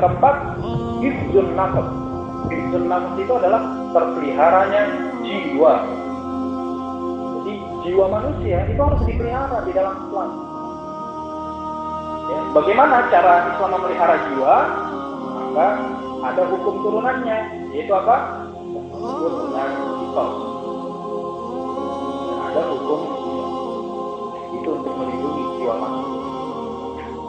keempat, hifdzun nafs. Hifdzun nafs itu adalah terpeliharanya jiwa. Jadi jiwa manusia itu harus dipelihara di dalam Islam. Ya, bagaimana cara Islam memelihara jiwa? Maka ada hukum turunannya, yaitu apa? Disebut dengan qisas. Ada hukum itu untuk melindungi jiwa manusia.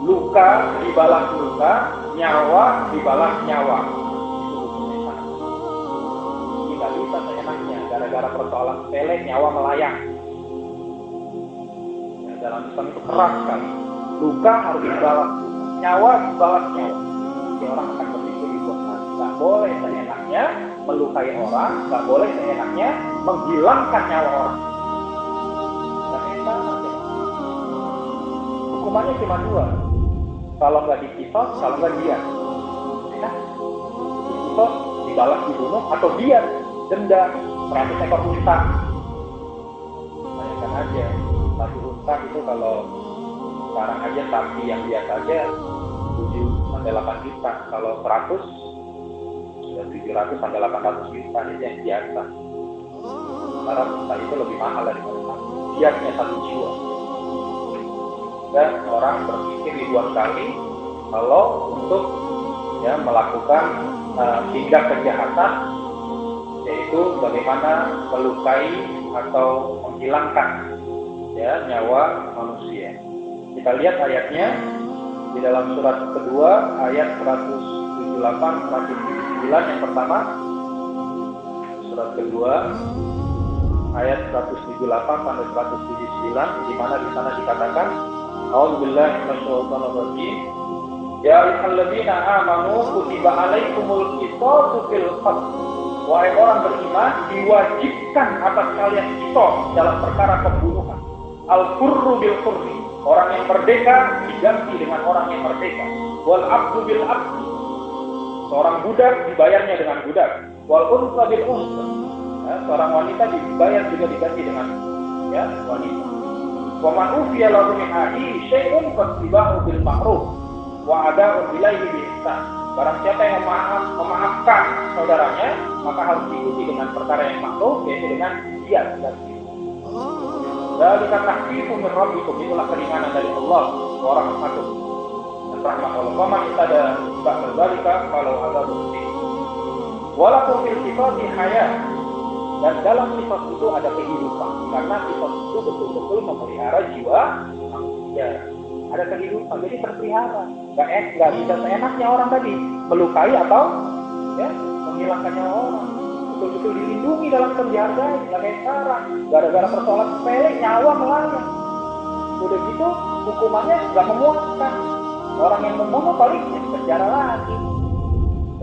Luka dibalas luka, nyawa dibalas nyawa. Itu hukumnya sana. Tidak bisa seenaknya gara-gara persoalan sepele nyawa melayang. Ya, dalam Islam itu keras sekali. Luka harus dibalas, nyawa dibalas nyawa. Jadi orang akan berpikir di buat mati. Gak boleh seenaknya melukai orang, gak boleh seenaknya menghilangkan nyawa orang. Gak enak. Hukumannya cuma dua. Kalau nggak dikisos, kalau nggak diat. Ya, dikisos, dibalas dibunuh, atau diat, denda 100 ekor unta. Bayangkan aja, satu unta itu kalau sekarang aja sapi yang biasa aja 7-8 juta. Kalau 100 sudah 700-800 juta, ini yang biasa. Sekarang unta itu lebih mahal daripada sapi. Diatnya 1 jiwa. Dan orang berpikir ribuan kali kalau untuk ya melakukan tindak kejahatan, yaitu bagaimana melukai atau menghilangkan ya nyawa manusia. Kita lihat ayatnya di dalam surat kedua ayat 178-179 yang pertama. Surat kedua ayat 178 sampai 179, di mana di sana dikatakan A'udzubillahi minasyaitonirrajim. Ya ayyuhalladzina amanu kutiba alaikumul qisasu fil qatl. Wahai orang beriman, diwajibkan atas kalian qisas dalam perkara pembunuhan. Al-hurru bil hurri. Orang yang merdeka diganti dengan orang yang merdeka. Wal abdu bil abdi. Seorang budak dibayarnya dengan budak. Wal unsa bil unsa. Ya, seorang wanita dibayar juga diganti dengan ya wanita. Wa man ufiya lahu min akhihi syai'un fattiba'u bil ma'ruf wa ada'u ilaihi bi ihsan. Barang siapa yang memaafkan saudaranya, maka harus diikuti dengan perkara yang ma'ruf, yaitu dengan diat dan dzalika tahqiqun min rabbikum, itulah keringanan dari Allah wa rahmatuh dan rahmat Allah. Wa man itada ba'da dzalika falau adzabun shadid. Walakum fil qisasi hayat. Dan dalam qisas itu ada kehidupan, karena qisas itu betul-betul memelihara jiwa manusia. Ada kehidupan, jadi terpelihara. Gak bisa seenaknya orang tadi melukai atau ya menghilangkan nyawa orang. Betul-betul dilindungi dalam penjara, nggak kayak sekarang. Gara-gara persoalan sepele nyawa melayang. Udah gitu hukumannya nggak memuaskan. Orang yang membunuh paling di penjara lagi.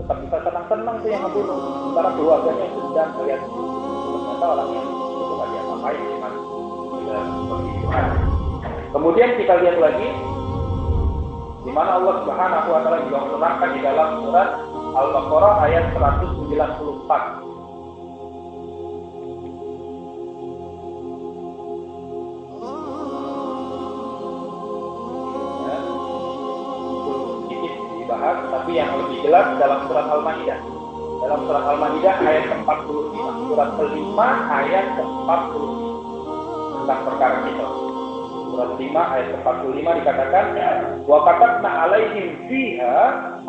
Tetap bisa senang-senang tuh yang membunuh. Sementara keluarganya itu sedang melihat ternyata orangnya itu nggak diapa-apain, cuma sudah penghidupan. Kemudian kita lihat lagi di mana Allah Subhanahu wa taala juga menerangkan di dalam surat Al-Baqarah ayat 194. Ya, itu sedikit dibahas, tapi yang lebih jelas dalam surat Al-Maidah. Dalam surat Al-Maidah ayat ke-45, surat ke-5 ayat ke-45 tentang perkara kita. Surat 5 ayat ke-45 dikatakan, wa katabna alaihim fiha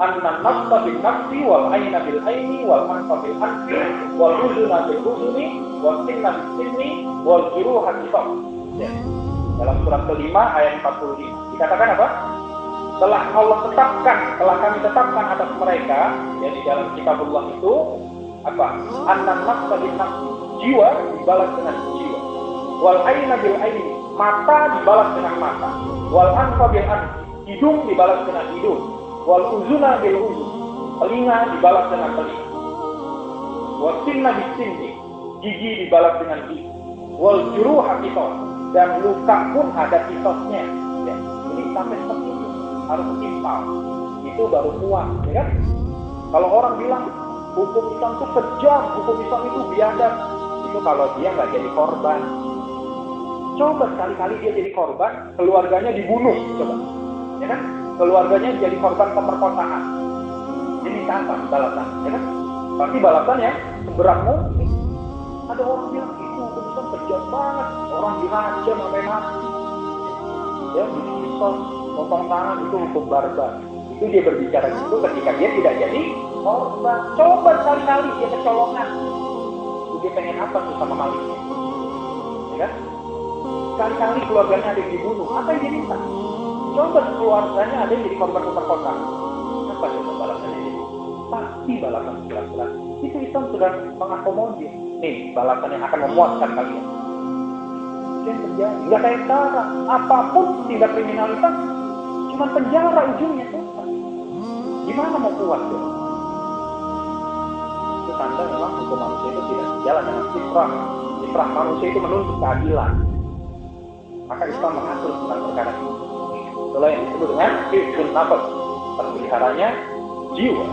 anna an-nafsa bin nafsi wal 'aina bil 'aini wal anfa bil anfi wal udhuna bil udhuni wal sinna bis sinni wal juruha qisas. Ya. Dalam surat ke-5 ayat 45 dikatakan apa? Telah kami tetapkan atas mereka, ya di dalam kitabullah itu apa? Annan nafsa bin nafsi, jiwa dibalas dengan jiwa. Wal aina bil aini, mata dibalas dengan mata. Wal anfa bil anfi, hidung dibalas dengan hidung. Wal uzuna bil uzun, telinga dibalas dengan telinga. Wal sinna bis sinni, gigi dibalas dengan gigi. Wal juruha qisas, dan luka pun ada qisasnya. Ya. Jadi sampai seperti itu. Harus setimpal, itu baru puas, ya kan? Kalau orang bilang hukum Islam itu kejam, hukum Islam itu biadab, itu kalau dia nggak jadi korban. Coba sekali-kali dia jadi korban, keluarganya dibunuh, coba, ya kan? Keluarganya jadi korban pemerkosaan, Jadi apa balasan? Ya kan? Pasti balasan yang seberat mungkin. Ada orang bilang itu Islam kejam banget, orang dirajam sampai mati. Ya, dipisah, potong tangan itu hukum barbar. Itu dia berbicara gitu ketika dia tidak jadi korban. Coba sekali-kali dia kecolongan. Dia pengen apa tuh sama maliknya? Ya kan? Sekali-kali keluarganya ada yang dibunuh, apa yang dia minta? Coba keluarganya ada yang jadi korban pemerkosaan. Apa coba balasannya jadi? Pasti balasan berat-berat. Itu Islam sudah mengakomodir. Nih, balasan yang akan memuaskan kalian. Itu yang terjadi. Nggak kayak sekarang. Apapun tindak kriminalitas, cuma penjara ujungnya tuh. Gimana mau puas ya? Itu tanda memang hukum manusia itu tidak sejalan dengan fitrah. Fitrah manusia itu menuntut keadilan. Maka Islam mengatur tentang perkara ini. Itulah yang disebut dengan hifdzun nafas, terpeliharanya jiwa.